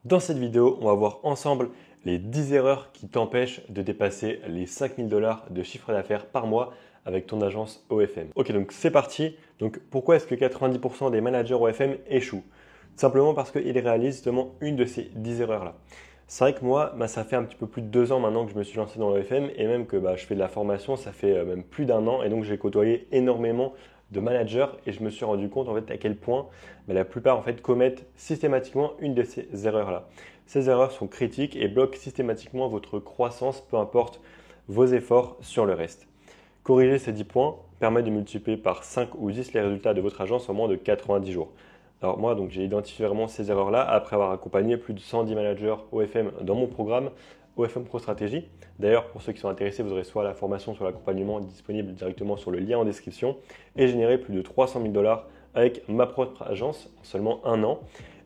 Dans cette vidéo, on va voir ensemble les 10 erreurs qui t'empêchent de dépasser les 5000 dollars de chiffre d'affaires par mois avec ton agence OFM. Ok, donc c'est parti. Donc pourquoi est-ce que 90% des managers OFM échouent? Tout simplement parce qu'ils réalisent justement une de ces 10 erreurs-là. C'est vrai que moi, ça fait un petit peu plus de 2 ans maintenant que je me suis lancé dans l'OFM et même que je fais de la formation, ça fait même plus d'un an et donc j'ai côtoyé énormément de managers et je me suis rendu compte en fait à quel point la plupart en fait commettent systématiquement une de ces erreurs-là. Ces erreurs sont critiques et bloquent systématiquement votre croissance, peu importe vos efforts sur le reste. Corriger ces 10 points permet de multiplier par 5 ou 10 les résultats de votre agence en moins de 90 jours. Alors moi, donc, j'ai identifié vraiment ces erreurs-là après avoir accompagné plus de 110 managers OFM dans mon programme OFM Pro Stratégie. D'ailleurs, pour ceux qui sont intéressés, vous aurez soit la formation sur l'accompagnement disponible directement sur le lien en description et générer plus de 300 000 dollars avec ma propre agence en seulement un an.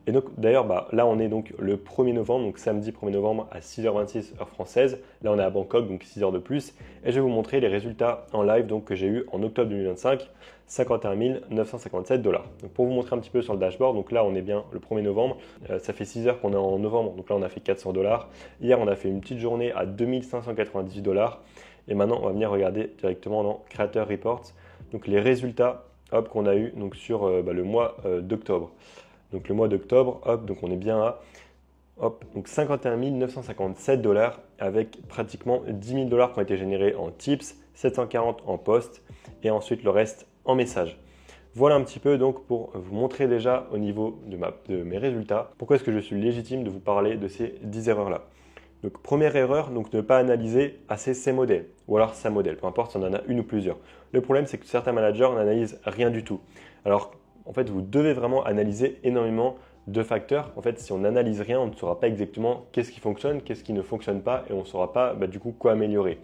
Et donc d'ailleurs, là on est donc le 1er novembre, donc samedi 1er novembre à 6h26 heure française. Là on est à Bangkok, donc 6 heures de plus. Et je vais vous montrer les résultats en live donc, que j'ai eu en octobre 2025, 51 957 dollars. Donc pour vous montrer un petit peu sur le dashboard, donc là on est bien le 1er novembre. Ça fait 6 heures qu'on est en novembre, donc là on a fait 400 dollars. Hier on a fait une petite journée à 2598 dollars. Et maintenant on va venir regarder directement dans Creator Reports, donc les résultats qu'on a eu donc, sur le mois d'octobre. Donc le mois d'octobre, donc on est bien à donc 51 957 dollars avec pratiquement 10 000 dollars qui ont été générés en tips, 740 en post et ensuite le reste en message. Voilà un petit peu donc pour vous montrer déjà au niveau de mes résultats pourquoi est-ce que je suis légitime de vous parler de ces 10 erreurs-là. Donc première erreur, donc ne pas analyser assez ses modèles ou alors sa modèle, peu importe si on en a une ou plusieurs. Le problème c'est que certains managers n'analysent rien du tout. Alors en fait, vous devez vraiment analyser énormément de facteurs. En fait, si on n'analyse rien, on ne saura pas exactement qu'est-ce qui fonctionne, qu'est-ce qui ne fonctionne pas et on ne saura pas du coup quoi améliorer.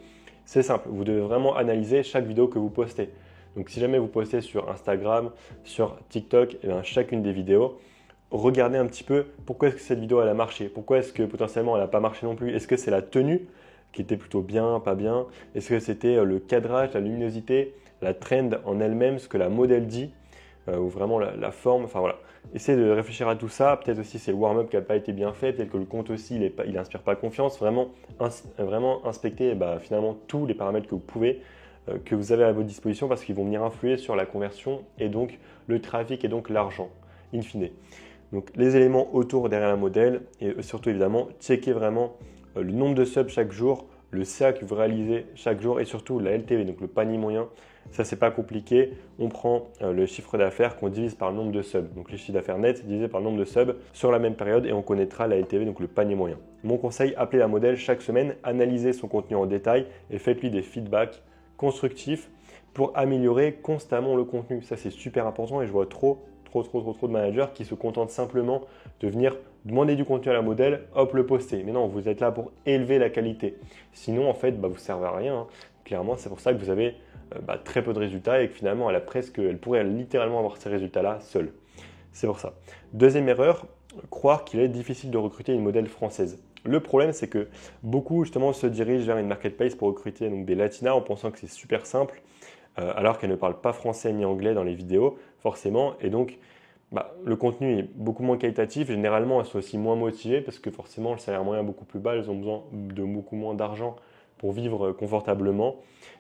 C'est simple, vous devez vraiment analyser chaque vidéo que vous postez. Donc si jamais vous postez sur Instagram, sur TikTok, chacune des vidéos, regardez un petit peu pourquoi est-ce que cette vidéo elle a marché, pourquoi est-ce que potentiellement elle n'a pas marché non plus. Est-ce que c'est la tenue qui était plutôt bien, pas bien? Est-ce que c'était le cadrage, la luminosité, la trend en elle-même, ce que la modèle dit? Ou vraiment la forme, enfin voilà. Essayez de réfléchir à tout ça, peut-être aussi c'est le warm-up qui n'a pas été bien fait, peut-être que le compte aussi il n'inspire pas confiance, vraiment inspecter finalement tous les paramètres que vous pouvez, que vous avez à votre disposition parce qu'ils vont venir influer sur la conversion et donc le trafic et donc l'argent, in fine. Donc les éléments autour derrière un modèle et surtout évidemment, checker vraiment le nombre de subs chaque jour, le CA que vous réalisez chaque jour et surtout la LTV, donc le panier moyen. Ça, c'est pas compliqué. On prend le chiffre d'affaires qu'on divise par le nombre de subs. Donc le chiffre d'affaires net divisé par le nombre de subs sur la même période et on connaîtra la LTV, donc le panier moyen. Mon conseil, appelez la modèle chaque semaine, analysez son contenu en détail et faites-lui des feedbacks constructifs pour améliorer constamment le contenu. Ça, c'est super important et je vois trop de managers qui se contentent simplement de venir demander du contenu à la modèle, hop, le poster. Mais non, vous êtes là pour élever la qualité. Sinon, en fait, vous ne servez à rien. Clairement, c'est pour ça que vous avez très peu de résultats et que finalement, elle pourrait littéralement avoir ces résultats-là seule. C'est pour ça. Deuxième erreur, croire qu'il est difficile de recruter une modèle française. Le problème, c'est que beaucoup justement se dirigent vers une marketplace pour recruter donc, des latinas en pensant que c'est super simple, alors qu'elles ne parlent pas français ni anglais dans les vidéos, forcément. Et donc, le contenu est beaucoup moins qualitatif. Généralement, elles sont aussi moins motivées parce que forcément, le salaire moyen est beaucoup plus bas. Elles ont besoin de beaucoup moins d'argent pour vivre confortablement.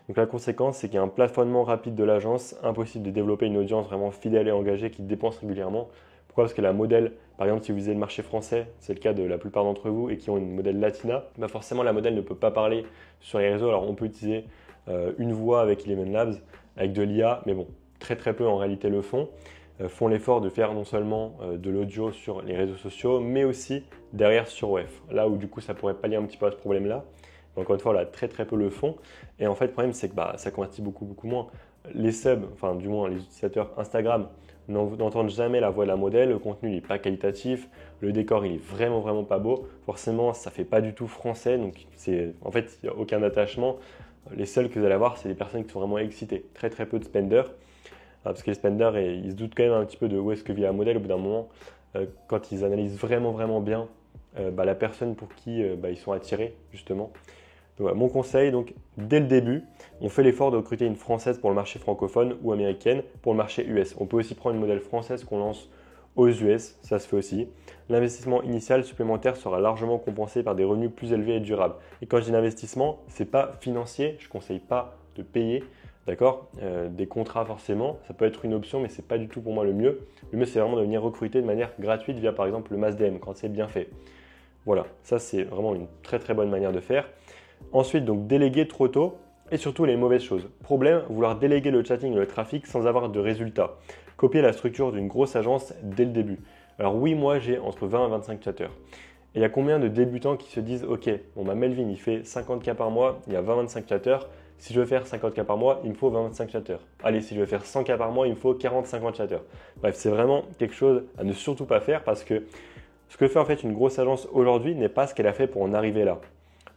Donc la conséquence, c'est qu'il y a un plafonnement rapide de l'agence, impossible de développer une audience vraiment fidèle et engagée qui dépense régulièrement. Pourquoi? Parce que la modèle, par exemple, si vous visez le marché français, c'est le cas de la plupart d'entre vous et qui ont une modèle latina, forcément la modèle ne peut pas parler sur les réseaux. Alors on peut utiliser une voix avec Eleven Labs, avec de l'IA, mais bon, très peu en réalité le font l'effort de faire non seulement de l'audio sur les réseaux sociaux, mais aussi derrière sur OF. Là où du coup ça pourrait pallier un petit peu à ce problème-là. Encore une fois, là, très peu le font. Et en fait, le problème, c'est que ça convertit beaucoup moins. Les subs, enfin du moins les utilisateurs Instagram, n'entendent jamais la voix de la modèle. Le contenu n'est pas qualitatif. Le décor, il est vraiment pas beau. Forcément, ça fait pas du tout français. Donc, en fait, il n'y a aucun attachement. Les seuls que vous allez avoir, c'est des personnes qui sont vraiment excitées. Très peu de spenders. Parce que les spenders, ils se doutent quand même un petit peu de où est-ce que vit la modèle au bout d'un moment. Quand ils analysent vraiment bien la personne pour qui ils sont attirés, justement. Donc, mon conseil, donc, dès le début, on fait l'effort de recruter une française pour le marché francophone ou américaine pour le marché US. On peut aussi prendre une modèle française qu'on lance aux US, ça se fait aussi. L'investissement initial supplémentaire sera largement compensé par des revenus plus élevés et durables. Et quand je dis investissement, ce n'est pas financier, je ne conseille pas de payer, d'accord, des contrats forcément, ça peut être une option, mais ce n'est pas du tout pour moi le mieux. Le mieux, c'est vraiment de venir recruter de manière gratuite via par exemple le MassDM quand c'est bien fait. Voilà, ça c'est vraiment une très très bonne manière de faire. Ensuite, donc déléguer trop tôt et surtout les mauvaises choses. Problème, vouloir déléguer le chatting et le trafic sans avoir de résultats. Copier la structure d'une grosse agence dès le début. Alors oui, moi j'ai entre 20 et 25 chatteurs. Et il y a combien de débutants qui se disent ok, bon bah Melvin il fait 50K par mois, il y a 20-25 chatteurs. Si je veux faire 50K par mois, il me faut 25 chatteurs. Allez, si je veux faire 100K par mois, il me faut 40-50 chatteurs. Bref, c'est vraiment quelque chose à ne surtout pas faire parce que ce que fait en fait une grosse agence aujourd'hui n'est pas ce qu'elle a fait pour en arriver là.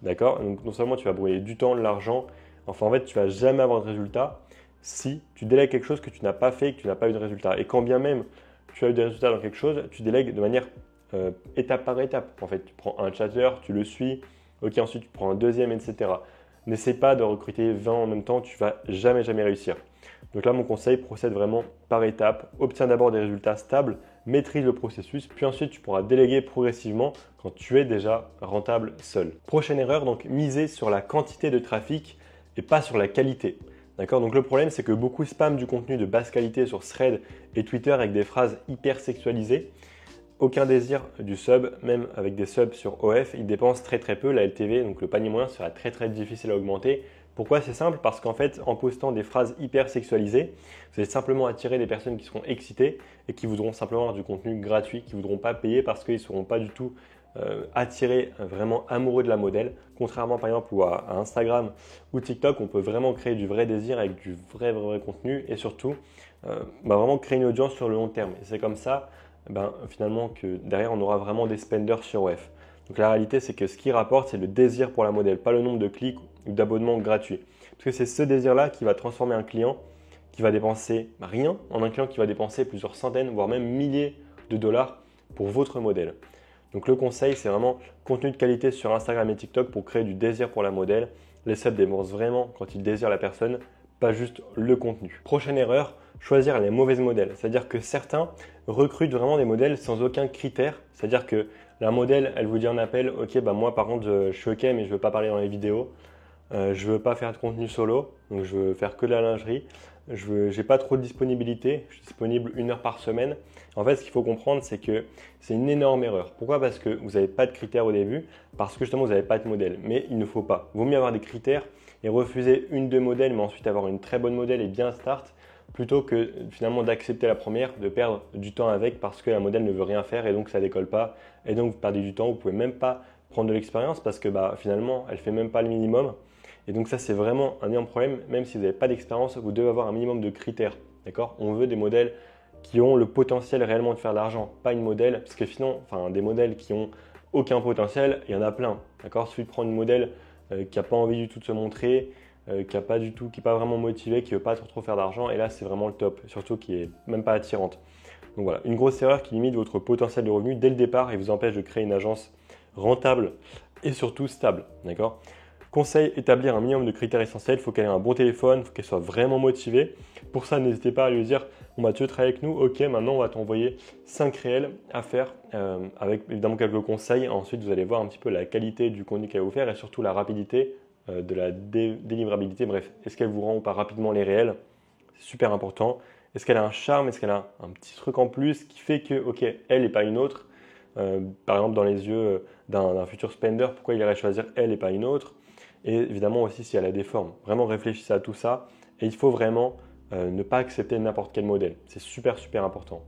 D'accord? Donc non seulement tu vas brûler du temps, de l'argent, enfin en fait tu vas jamais avoir de résultat si tu délègues quelque chose que tu n'as pas fait et que tu n'as pas eu de résultat. Et quand bien même tu as eu des résultats dans quelque chose, tu délègues de manière étape par étape. En fait, tu prends un chatter, tu le suis, ok, ensuite tu prends un deuxième, etc. N'essaie pas de recruter 20 en même temps, tu vas jamais réussir. Donc là, mon conseil, procède vraiment par étapes. Obtiens d'abord des résultats stables, maîtrise le processus, puis ensuite tu pourras déléguer progressivement quand tu es déjà rentable seul. Prochaine erreur, donc miser sur la quantité de trafic et pas sur la qualité. D'accord? Donc le problème, c'est que beaucoup spamment du contenu de basse qualité sur Thread et Twitter avec des phrases hyper sexualisées. Aucun désir du sub, même avec des subs sur OF, ils dépensent très peu. La LTV, donc le panier moyen, sera très difficile à augmenter. Pourquoi c'est simple? Parce qu'en fait, en postant des phrases hyper sexualisées, vous allez simplement attirer des personnes qui seront excitées et qui voudront simplement avoir du contenu gratuit, qui ne voudront pas payer parce qu'ils ne seront pas du tout attirés, vraiment amoureux de la modèle. Contrairement par exemple à Instagram ou TikTok, on peut vraiment créer du vrai désir avec du vrai contenu et surtout vraiment créer une audience sur le long terme. Et c'est comme ça finalement que derrière on aura vraiment des spenders sur OF. Donc la réalité c'est que ce qui rapporte c'est le désir pour la modèle, pas le nombre de clics ou d'abonnements gratuits. Parce que c'est ce désir-là qui va transformer un client qui va dépenser rien en un client qui va dépenser plusieurs centaines, voire même milliers de dollars pour votre modèle. Donc le conseil c'est vraiment contenu de qualité sur Instagram et TikTok pour créer du désir pour la modèle. Les subs dépensent vraiment quand ils désirent la personne, pas juste le contenu. Prochaine erreur, choisir les mauvaises modèles. C'est-à-dire que certains recrutent vraiment des modèles sans aucun critère. C'est-à-dire que la modèle, elle vous dit en appel, ok, moi par contre je suis ok mais je ne veux pas parler dans les vidéos. Je ne veux pas faire de contenu solo, donc je veux faire que de la lingerie. Je n'ai pas trop de disponibilité, je suis disponible 1 heure par semaine. En fait, ce qu'il faut comprendre, c'est que c'est une énorme erreur. Pourquoi? Parce que vous n'avez pas de critères au début, parce que justement, vous n'avez pas de modèle. Mais il ne faut pas. Il vaut mieux avoir des critères et refuser 1-2 modèles, mais ensuite avoir une très bonne modèle et bien start, plutôt que finalement d'accepter la première, de perdre du temps avec parce que la modèle ne veut rien faire et donc ça ne décolle pas. Et donc, vous perdez du temps, vous ne pouvez même pas prendre de l'expérience parce que finalement, elle ne fait même pas le minimum. Et donc ça, c'est vraiment un énorme problème. Même si vous n'avez pas d'expérience, vous devez avoir un minimum de critères. D'accord? On veut des modèles qui ont le potentiel réellement de faire de l'argent, pas une modèle, parce que sinon, des modèles qui ont aucun potentiel, il y en a plein. D'accord? Il suffit de prendre une modèle qui n'a pas envie du tout de se montrer, qui n'est pas vraiment motivée, qui ne veut pas trop faire d'argent. Et là, c'est vraiment le top, surtout qui n'est même pas attirante. Donc voilà, une grosse erreur qui limite votre potentiel de revenu dès le départ et vous empêche de créer une agence rentable et surtout stable. D'accord? Conseil, établir un minimum de critères essentiels. Il faut qu'elle ait un bon téléphone, il faut qu'elle soit vraiment motivée. Pour ça, n'hésitez pas à lui dire tu veux travailler avec nous? Ok, maintenant on va t'envoyer 5 réels à faire avec évidemment quelques conseils. Ensuite, vous allez voir un petit peu la qualité du contenu qu'elle va vous faire et surtout la rapidité de la délivrabilité. Bref, est-ce qu'elle vous rend ou pas rapidement les réels? C'est super important. Est-ce qu'elle a un charme? Est-ce qu'elle a un petit truc en plus qui fait que, ok, elle et pas une autre? Par exemple, dans les yeux d'un futur spender, pourquoi il irait choisir elle et pas une autre? Et évidemment aussi si elle a des formes. Vraiment réfléchissez à tout ça et il faut vraiment ne pas accepter n'importe quel modèle. C'est super important.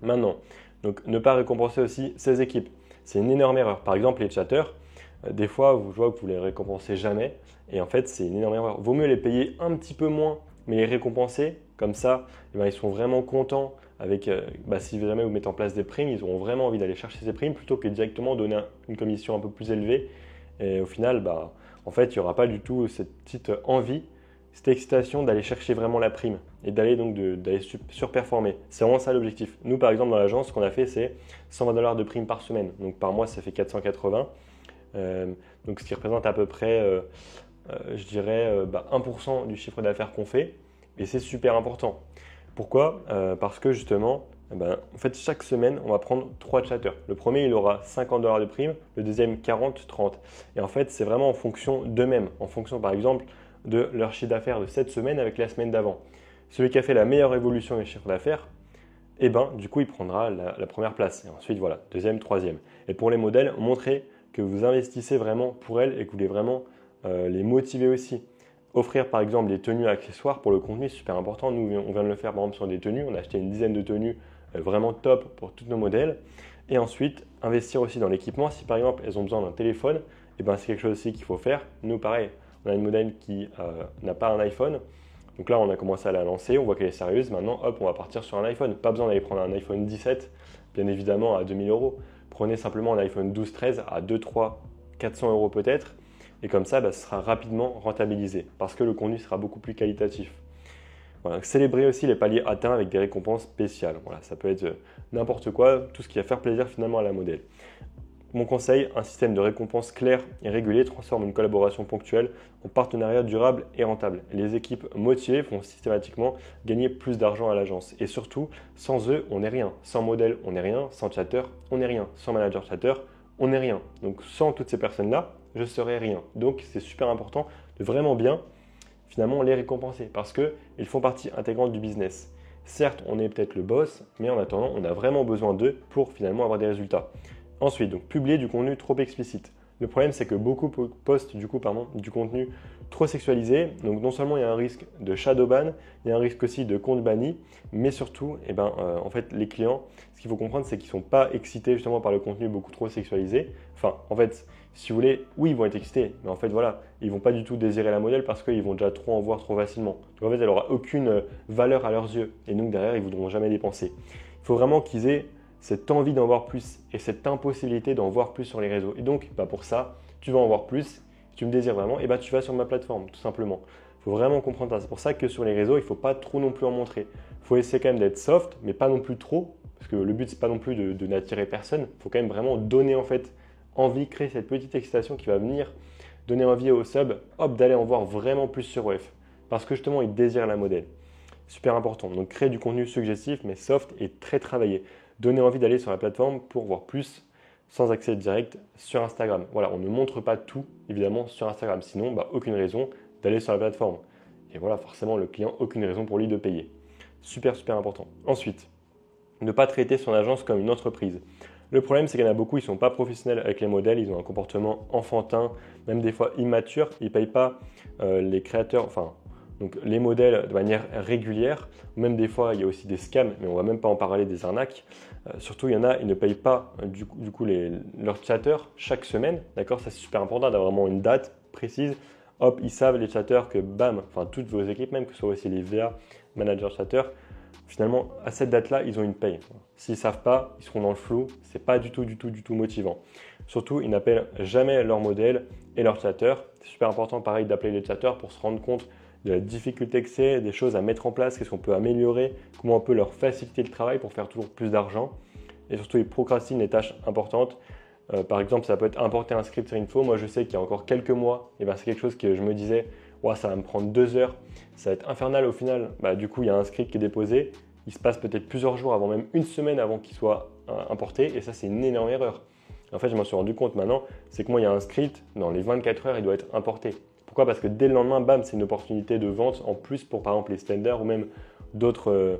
Maintenant, donc ne pas récompenser aussi ses équipes. C'est une énorme erreur. Par exemple, les chatteurs, des fois, je vois que vous les récompensez jamais et en fait, c'est une énorme erreur. Vaut mieux les payer un petit peu moins mais les récompenser. Comme ça, ils sont vraiment contents avec, si jamais vous mettez en place des primes, ils auront vraiment envie d'aller chercher ces primes plutôt que directement donner une commission un peu plus élevée. Et au final, en fait, il n'y aura pas du tout cette petite envie, cette excitation d'aller chercher vraiment la prime et d'aller surperformer. C'est vraiment ça l'objectif. Nous, par exemple, dans l'agence, ce qu'on a fait, c'est 120 $ de prime par semaine. Donc par mois, ça fait 480. Donc ce qui représente à peu près, je dirais, 1% du chiffre d'affaires qu'on fait. Et c'est super important. Pourquoi? Parce que justement, En fait, chaque semaine, on va prendre 3 chatteurs. Le premier, il aura 50 dollars de prime, le deuxième 40, 30. Et en fait, c'est vraiment en fonction d'eux-mêmes, en fonction par exemple de leur chiffre d'affaires de cette semaine avec la semaine d'avant. Celui qui a fait la meilleure évolution des chiffres d'affaires, du coup, il prendra la première place. Et ensuite, voilà, deuxième, troisième. Et pour les modèles, montrez que vous investissez vraiment pour elles et que vous voulez vraiment les motiver aussi. Offrir par exemple des tenues accessoires pour le contenu, c'est super important. Nous, on vient de le faire par exemple sur des tenues. On a acheté une dizaine de tenues vraiment top pour tous nos modèles. Et ensuite, investir aussi dans l'équipement. Si par exemple, elles ont besoin d'un téléphone, c'est quelque chose aussi qu'il faut faire. Nous, pareil, on a une modèle qui n'a pas un iPhone. Donc là, on a commencé à la lancer, on voit qu'elle est sérieuse. Maintenant, hop, on va partir sur un iPhone. Pas besoin d'aller prendre un iPhone 17, bien évidemment, à 2000 euros. Prenez simplement un iPhone 12, 13 à 2, 3, 400 euros peut-être. Et comme ça, ce sera rapidement rentabilisé parce que le contenu sera beaucoup plus qualitatif. Voilà, célébrer aussi les paliers atteints avec des récompenses spéciales. Voilà, ça peut être n'importe quoi, tout ce qui va faire plaisir finalement à la modèle. Mon conseil, un système de récompenses clair et régulier transforme une collaboration ponctuelle en partenariat durable et rentable. Les équipes motivées vont systématiquement gagner plus d'argent à l'agence. Et surtout, sans eux, on n'est rien. Sans modèle, on n'est rien. Sans chatter, on n'est rien. Sans manager chatter, on n'est rien. Donc sans toutes ces personnes-là, je serais rien. Donc c'est super important de vraiment bien finalement les récompenser parce qu'ils font partie intégrante du business. Certes, on est peut-être le boss, mais en attendant, on a vraiment besoin d'eux pour finalement avoir des résultats. Ensuite, donc, publier du contenu trop explicite. Le problème, c'est que beaucoup postent du contenu trop sexualisé. Donc, non seulement il y a un risque de shadow ban, il y a un risque aussi de compte banni, mais surtout, en fait, les clients, ce qu'il faut comprendre, c'est qu'ils ne sont pas excités justement par le contenu beaucoup trop sexualisé. Enfin, en fait, si vous voulez, oui, ils vont être excités, mais en fait, voilà, ils ne vont pas du tout désirer la modèle parce qu'ils vont déjà trop en voir trop facilement. Donc, en fait, elle n'aura aucune valeur à leurs yeux. Et donc, derrière, ils ne voudront jamais dépenser. Il faut vraiment qu'ils aient cette envie d'en voir plus et cette impossibilité d'en voir plus sur les réseaux. Et donc, pour ça, tu vas en voir plus. Si tu me désires vraiment, tu vas sur ma plateforme, tout simplement. Il faut vraiment comprendre ça. C'est pour ça que sur les réseaux, il ne faut pas trop non plus en montrer. Il faut essayer quand même d'être soft, mais pas non plus trop, parce que le but, c'est pas non plus de n'attirer personne. Il faut quand même vraiment donner en fait envie, créer cette petite excitation qui va venir donner envie aux subs, d'aller en voir vraiment plus sur OF. Parce que justement, ils désirent la modèle. Super important. Donc, créer du contenu suggestif, mais soft et très travaillé. Donner envie d'aller sur la plateforme pour voir plus sans accès direct sur Instagram. Voilà, on ne montre pas tout évidemment sur Instagram, sinon aucune raison d'aller sur la plateforme. Et voilà, forcément le client, aucune raison pour lui de payer. Super important. Ensuite, ne pas traiter son agence comme une entreprise. Le problème, c'est qu'il y en a beaucoup, ils ne sont pas professionnels avec les modèles, ils ont un comportement enfantin, même des fois immature, ils ne payent pas les créateurs, donc les modèles de manière régulière. Même des fois, il y a aussi des scams, mais on ne va même pas en parler des arnaques. Surtout, il y en a, ils ne payent pas leurs chatteurs chaque semaine. D'accord, ça c'est super important d'avoir vraiment une date précise. Ils savent les chatteurs que toutes vos équipes, même que ce soit aussi les VA, managers chatteurs, finalement, à cette date-là, ils ont une paye. S'ils ne savent pas, ils seront dans le flou. Ce n'est pas du tout motivant. Surtout, ils n'appellent jamais leur modèle et leur chatter. C'est super important, pareil, d'appeler les chatteurs pour se rendre compte de la difficulté que c'est, des choses à mettre en place, qu'est-ce qu'on peut améliorer, comment on peut leur faciliter le travail pour faire toujours plus d'argent. Et surtout, ils procrastinent les tâches importantes. Par exemple, ça peut être importer un script sur Info. Moi, je sais qu'il y a encore quelques mois, c'est quelque chose que je me disais, ça va me prendre 2 heures, ça va être infernal au final. Du coup, il y a un script qui est déposé. Il se passe peut-être plusieurs jours avant, même une semaine avant qu'il soit importé. Et ça, c'est une énorme erreur. En fait, je m'en suis rendu compte maintenant, c'est que moi, il y a un script, dans les 24 heures, il doit être importé. Pourquoi ? Parce que dès le lendemain, c'est une opportunité de vente en plus pour par exemple les standards ou même d'autres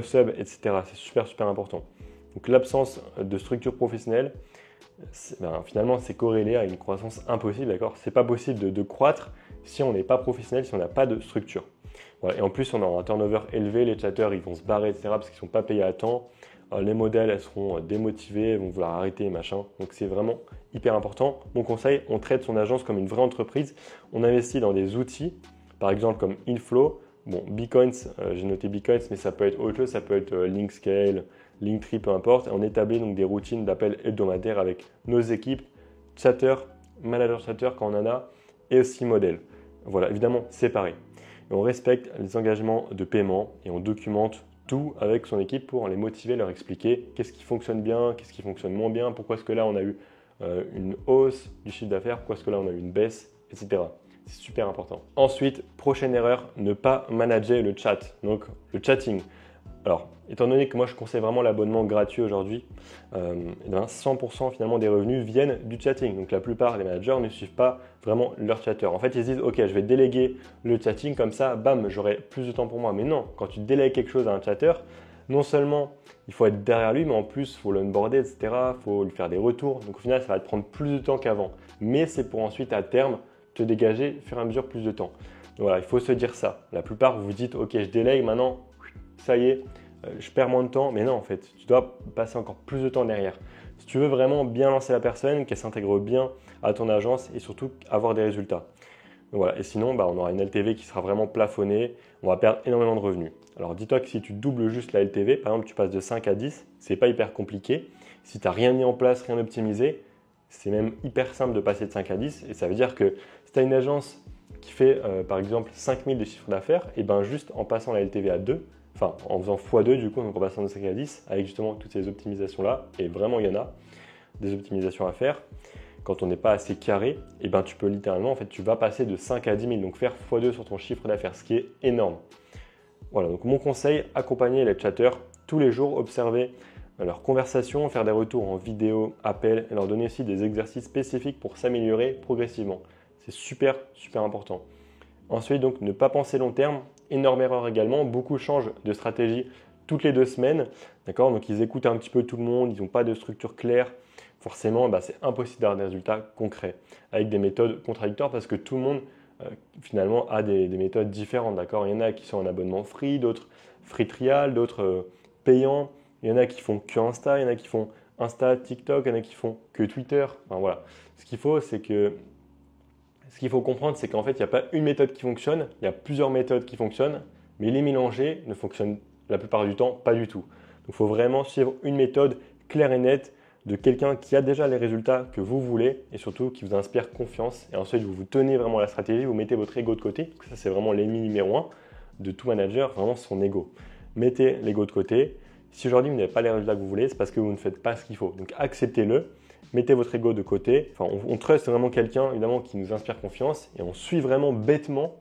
subs, etc. C'est super important. Donc l'absence de structure professionnelle, finalement, c'est corrélé à une croissance impossible. D'accord ? C'est pas possible de croître si on n'est pas professionnel, si on n'a pas de structure. Voilà. Et en plus, on aura un turnover élevé, les chatteurs ils vont se barrer, etc. parce qu'ils ne sont pas payés à temps. Les modèles, elles seront démotivées, elles vont vouloir arrêter, machin. Donc c'est vraiment hyper important. Mon conseil, on traite son agence comme une vraie entreprise. On investit dans des outils, par exemple comme Inflow. Bitcoins, j'ai noté Bitcoins, mais ça peut être autre chose, ça peut être Linkscale, Linktree, peu importe. Et on établit donc des routines d'appel hebdomadaires avec nos équipes, chatter, manager chatter quand on en a, et aussi modèle. Voilà, évidemment séparés. Et on respecte les engagements de paiement et on documente tout avec son équipe pour les motiver, leur expliquer qu'est-ce qui fonctionne bien, qu'est-ce qui fonctionne moins bien, pourquoi est-ce que là on a eu une hausse du chiffre d'affaires, pourquoi est-ce que là on a eu une baisse, etc. C'est super important. Ensuite, prochaine erreur, ne pas manager le chat, donc le chatting. Alors, étant donné que moi je conseille vraiment l'abonnement gratuit aujourd'hui, 100% finalement des revenus viennent du chatting. Donc la plupart des managers ne suivent pas vraiment leur chatter. En fait, ils se disent ok, je vais déléguer le chatting comme ça, bam, j'aurai plus de temps pour moi. Mais non, quand tu délègues quelque chose à un chatter, non seulement il faut être derrière lui, mais en plus il faut l'onboarder, etc. Il faut lui faire des retours. Donc au final, ça va te prendre plus de temps qu'avant. Mais c'est pour ensuite à terme te dégager, au fur et à mesure, plus de temps. Donc voilà, il faut se dire ça. La plupart, vous vous dites ok, je délègue maintenant. Ça y est, je perds moins de temps. Mais non, en fait, tu dois passer encore plus de temps derrière. Si tu veux vraiment bien lancer la personne, qu'elle s'intègre bien à ton agence et surtout avoir des résultats. Donc voilà. Et sinon, on aura une LTV qui sera vraiment plafonnée. On va perdre énormément de revenus. Alors dis-toi que si tu doubles juste la LTV, par exemple, tu passes de 5 à 10, c'est pas hyper compliqué. Si tu n'as rien mis en place, rien optimisé, c'est même hyper simple de passer de 5 à 10. Et ça veut dire que si tu as une agence qui fait par exemple 5 000 de chiffre d'affaires, et juste en passant la LTV à 2, enfin en faisant x2 du coup, donc en passant de 5 à 10, avec justement toutes ces optimisations-là, et vraiment il y en a des optimisations à faire, quand on n'est pas assez carré, tu peux littéralement, en fait, tu vas passer de 5 à 10 000, donc faire x2 sur ton chiffre d'affaires, ce qui est énorme. Voilà, donc mon conseil, accompagner les chatteurs tous les jours, observer leurs conversations, faire des retours en vidéo, appels, et leur donner aussi des exercices spécifiques pour s'améliorer progressivement. C'est super, super important. Ensuite, donc, ne pas penser long terme. Énorme erreur également. Beaucoup changent de stratégie toutes les 2 semaines. D'accord ? Donc, ils écoutent un petit peu tout le monde. Ils n'ont pas de structure claire. Forcément, c'est impossible d'avoir des résultats concrets avec des méthodes contradictoires parce que tout le monde, finalement, a des méthodes différentes. D'accord ? Il y en a qui sont en abonnement free, d'autres free trial, d'autres payants. Il y en a qui font que Insta, il y en a qui font Insta, TikTok, il y en a qui font que Twitter. Enfin, voilà. Ce qu'il faut comprendre, c'est qu'en fait, il n'y a pas une méthode qui fonctionne, il y a plusieurs méthodes qui fonctionnent, mais les mélanger ne fonctionnent la plupart du temps pas du tout. Donc, il faut vraiment suivre une méthode claire et nette de quelqu'un qui a déjà les résultats que vous voulez et surtout qui vous inspire confiance. Et ensuite, vous tenez vraiment la stratégie, vous mettez votre ego de côté. Ça, c'est vraiment l'ennemi numéro 1 de tout manager, vraiment son ego. Mettez l'ego de côté. Si aujourd'hui, vous n'avez pas les résultats que vous voulez, c'est parce que vous ne faites pas ce qu'il faut. Donc, acceptez-le. Mettez votre ego de côté. Enfin, on trust vraiment quelqu'un, évidemment, qui nous inspire confiance et on suit vraiment bêtement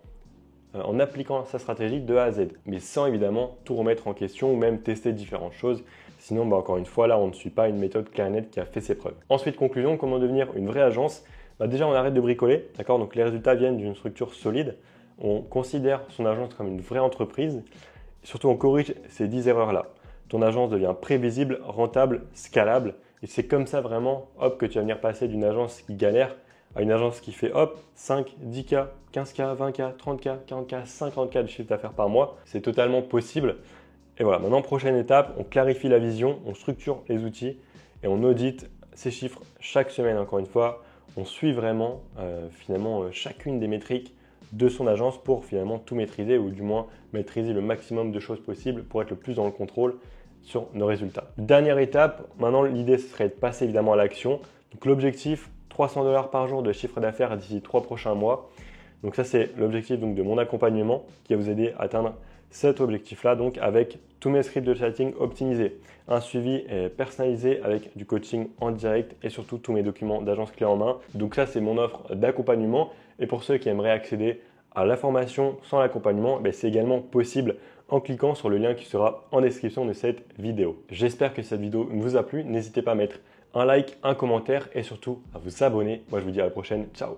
en appliquant sa stratégie de A à Z. Mais sans évidemment tout remettre en question ou même tester différentes choses. Sinon, encore une fois, là, on ne suit pas une méthode claire et nette qui a fait ses preuves. Ensuite, conclusion, comment devenir une vraie agence ? Déjà, on arrête de bricoler. D'accord ? Donc, les résultats viennent d'une structure solide. On considère son agence comme une vraie entreprise. Et surtout, on corrige ces 10 erreurs-là. Ton agence devient prévisible, rentable, scalable. Et c'est comme ça vraiment, que tu vas venir passer d'une agence qui galère à une agence qui fait 5, 10K, 15K, 20K, 30K, 40K, 50K de chiffre d'affaires par mois. C'est totalement possible. Et voilà, maintenant, prochaine étape, on clarifie la vision, on structure les outils et on audite ces chiffres chaque semaine, encore une fois. On suit vraiment chacune des métriques de son agence pour finalement tout maîtriser ou du moins maîtriser le maximum de choses possibles pour être le plus dans le contrôle sur nos résultats. Dernière étape, maintenant l'idée serait de passer évidemment à l'action. Donc l'objectif, 300 $ par jour de chiffre d'affaires d'ici 3 prochains mois. Donc ça c'est l'objectif de mon accompagnement qui va vous aider à atteindre cet objectif-là, donc avec tous mes scripts de chatting optimisés, un suivi personnalisé avec du coaching en direct et surtout tous mes documents d'agence clé en main. Donc ça c'est mon offre d'accompagnement et pour ceux qui aimeraient accéder à la formation sans l'accompagnement, c'est également possible en cliquant sur le lien qui sera en description de cette vidéo. J'espère que cette vidéo vous a plu. N'hésitez pas à mettre un like, un commentaire et surtout à vous abonner. Moi, je vous dis à la prochaine. Ciao!